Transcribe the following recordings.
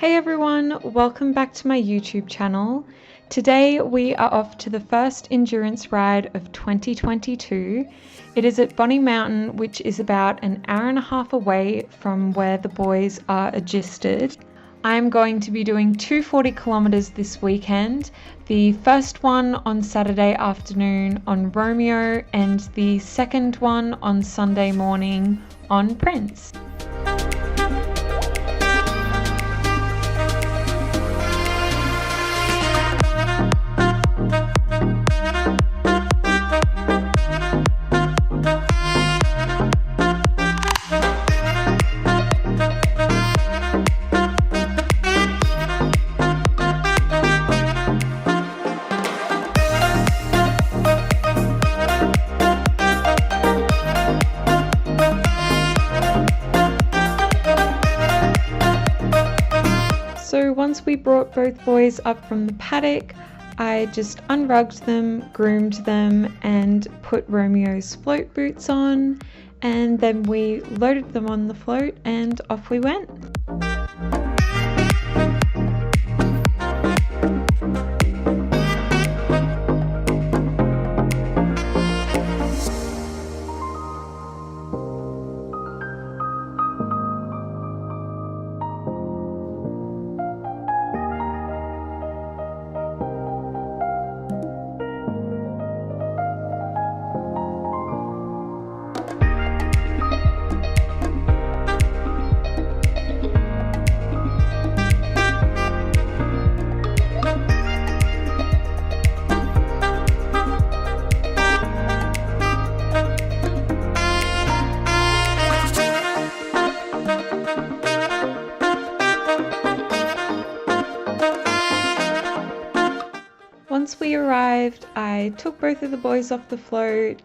Hey everyone, welcome back to my YouTube channel. Today we are off to the first endurance ride of 2022. It is at Bony Mountain, which is about an hour and a half away from where the boys are adjusted. I'm going to be doing two 40 kilometers this weekend. The first one on Saturday afternoon on Romeo and the second one on Sunday morning on Prince. So once we brought both boys up from the paddock, I just unrugged them, groomed them, and put Romeo's float boots on, and then we loaded them on the float and off we went. Once we arrived, I took both of the boys off the float,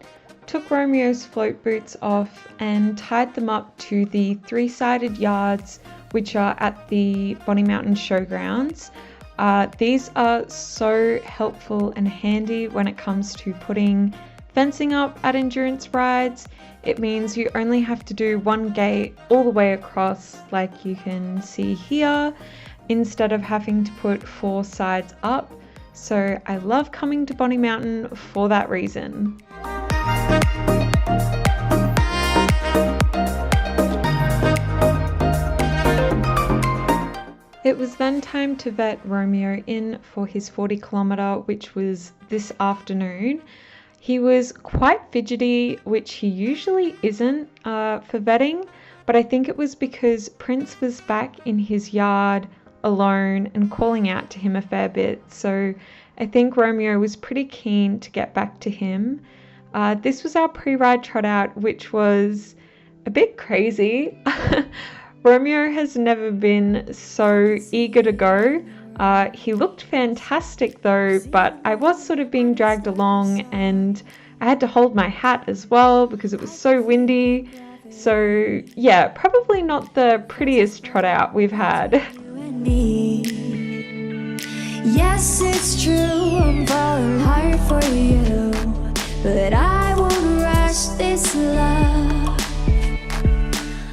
took Romeo's float boots off and tied them up to the three-sided yards which are at the Bony Mountain showgrounds. These are so helpful and handy when it comes to putting fencing up at endurance rides. It means you only have to do one gate all the way across like you can see here, instead of having to put four sides up. So I love coming to Bony Mountain for that reason. It was then time to vet Romeo in for his 40 kilometer, which was this afternoon. He was quite fidgety, which he usually isn't for vetting, but I think it was because Prince was back in his yard alone and calling out to him a fair bit, so I think Romeo was pretty keen to get back to him. This was our pre-ride trot out, which was a bit crazy. Romeo has never been so eager to go. He looked fantastic though, but I was sort of being dragged along and I had to hold my hat as well because it was so windy. So yeah, probably not the prettiest trot out we've had. Yes, it's true, I'm falling hard for you, but I won't rush this love.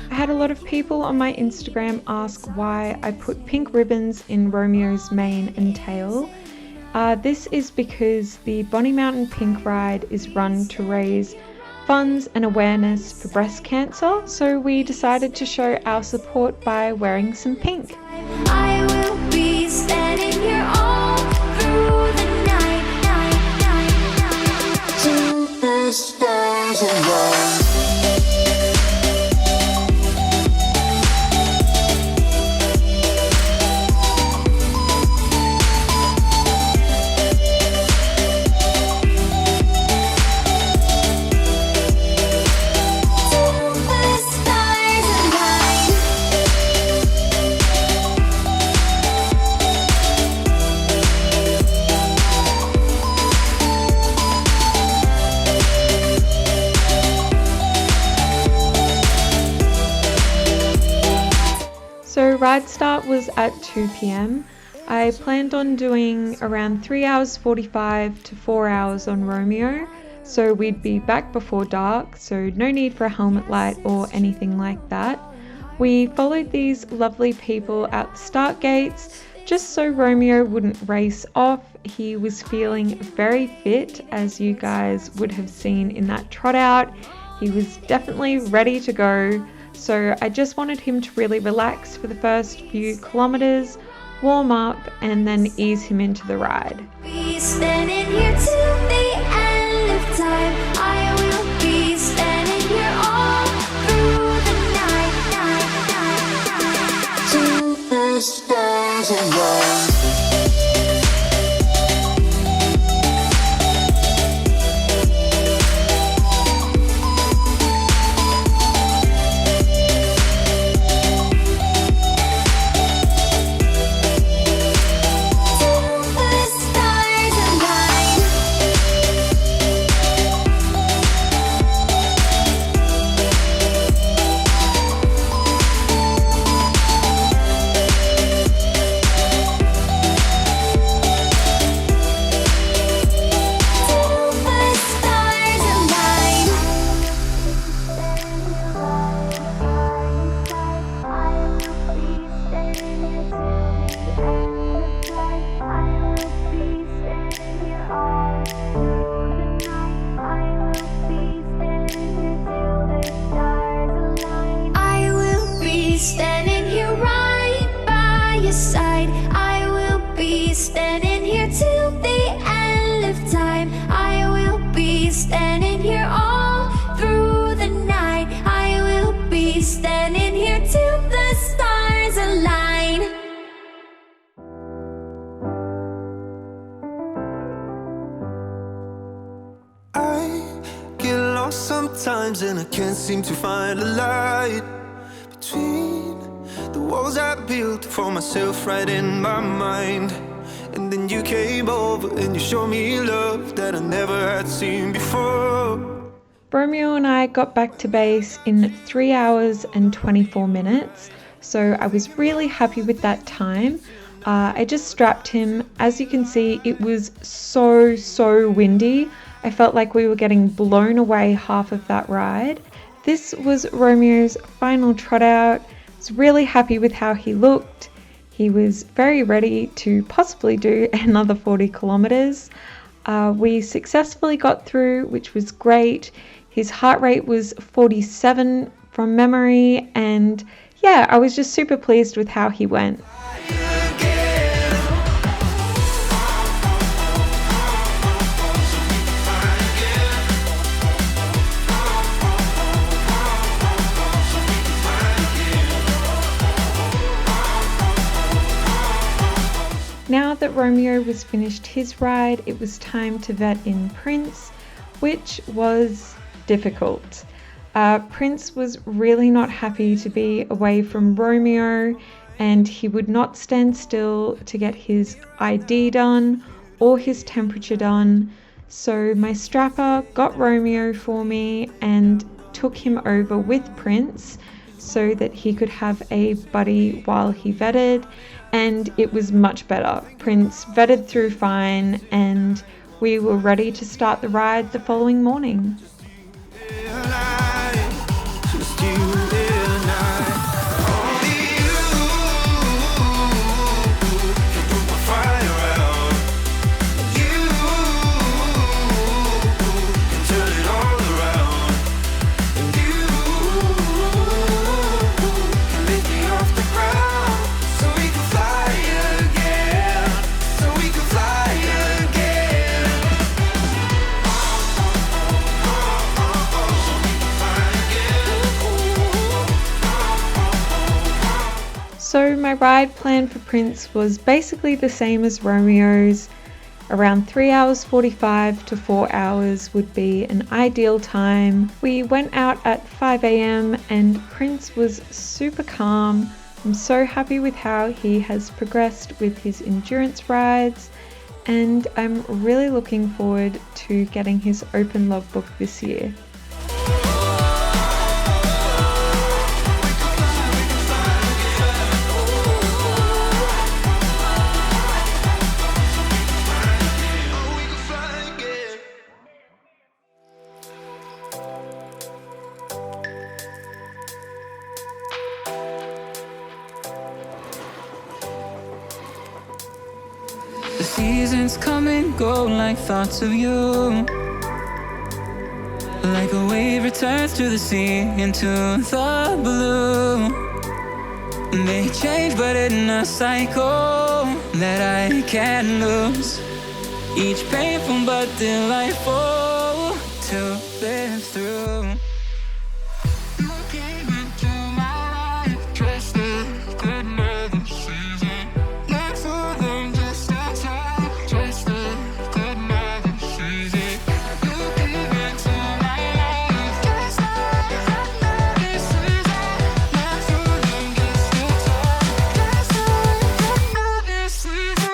I had a lot of people on my Instagram ask why I put pink ribbons in Romeo's mane and tail. This is because the Bony Mountain Pink Ride is run to raise funds and awareness for breast cancer, so we decided to show our support by wearing some pink. I will be standing here all through the night. Till the stars align. So ride start was at 2 p.m. I planned on doing around 3 hours 45 to 4 hours on Romeo, so we'd be back before dark, so no need for a helmet light or anything like that. We followed these lovely people out the start gates just so Romeo wouldn't race off. He was feeling very fit, as you guys would have seen in that trot out. He was definitely ready to go. So I just wanted him to really relax for the first few kilometers, warm up, and then ease him into the ride. Be standing here till the end of time. I will be standing here all through the night. Till the stars align. Standing here right by your side, I will be standing here till the end of time. I will be standing here all through the night. I will be standing here till the stars align. I get lost sometimes and I can't seem to find a light between the walls I built for myself right in my mind. And then you came over and you showed me love that I never had seen before. Romeo and I got back to base in 3 hours and 24 minutes, so I was really happy with that time. I just strapped him. As you can see, it was so windy. I felt like we were getting blown away half of that ride. This was Romeo's final trot out. I was really happy with how he looked. He was very ready to possibly do another 40 kilometers. We successfully got through, which was great. His heart rate was 47 from memory, and yeah, I was just super pleased with how he went. Now that Romeo was finished his ride, it was time to vet in Prince, which was difficult. Prince was really not happy to be away from Romeo, and he would not stand still to get his ID done or his temperature done. So my strapper got Romeo for me and took him over with Prince so that he could have a buddy while he vetted, and it was much better. Prince vetted through fine and we were ready to start the ride the following morning. So my ride plan for Prince was basically the same as Romeo's. Around 3 hours 45 to 4 hours would be an ideal time. We went out at 5 a.m. and Prince was super calm. I'm so happy with how he has progressed with his endurance rides, and I'm really looking forward to getting his open logbook this year. The seasons come and go like thoughts of you. Like a wave returns to the sea, into the blue. They change but in a cycle that I can't lose. Each painful but delightful to live through. You came into my life just like another season. Not for them, just a time, just like another season. You came into my life just like another season. Not for them, just a time, just like another season.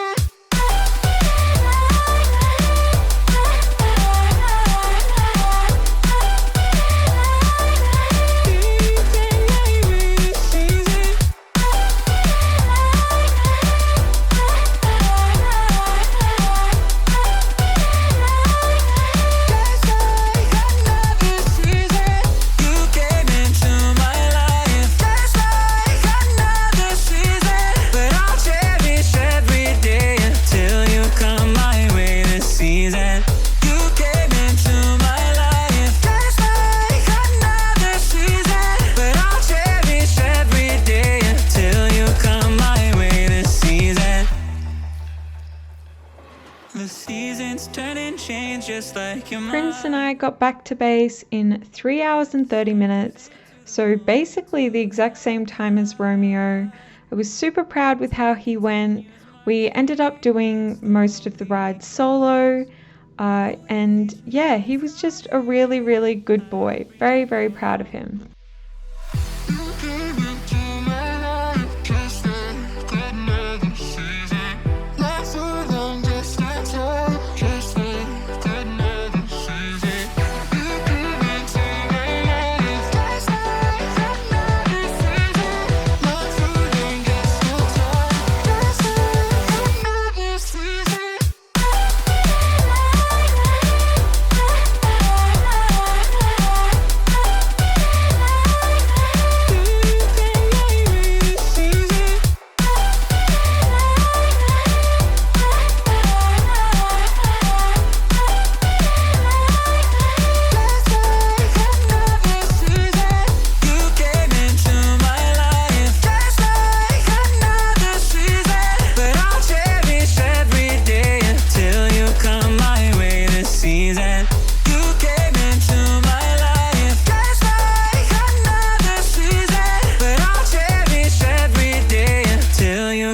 The seasons turn and change just like your Prince and I got back to base in 3 hours and 30 minutes, so basically the exact same time as Romeo. I was super proud with how he went. We ended up doing most of the ride solo, and yeah, he was just a really, really good boy. Very, very proud of him.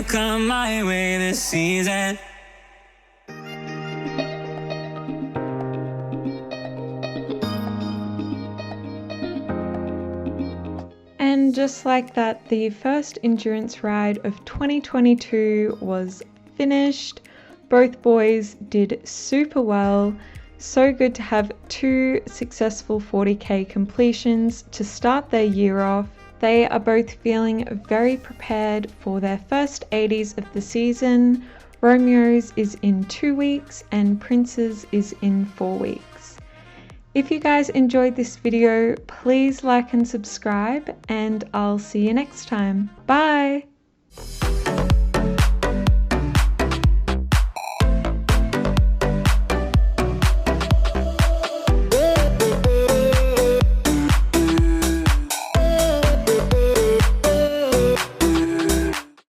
Come my way this season. And just like that, the first endurance ride of 2022 was finished. Both boys did super well. So good to have 2 successful 40k completions to start their year off. They are both feeling very prepared for their first 80s of the season. Romeo's is in 2 weeks and Prince's is in 4 weeks. If you guys enjoyed this video, please like and subscribe, and I'll see you next time. Bye!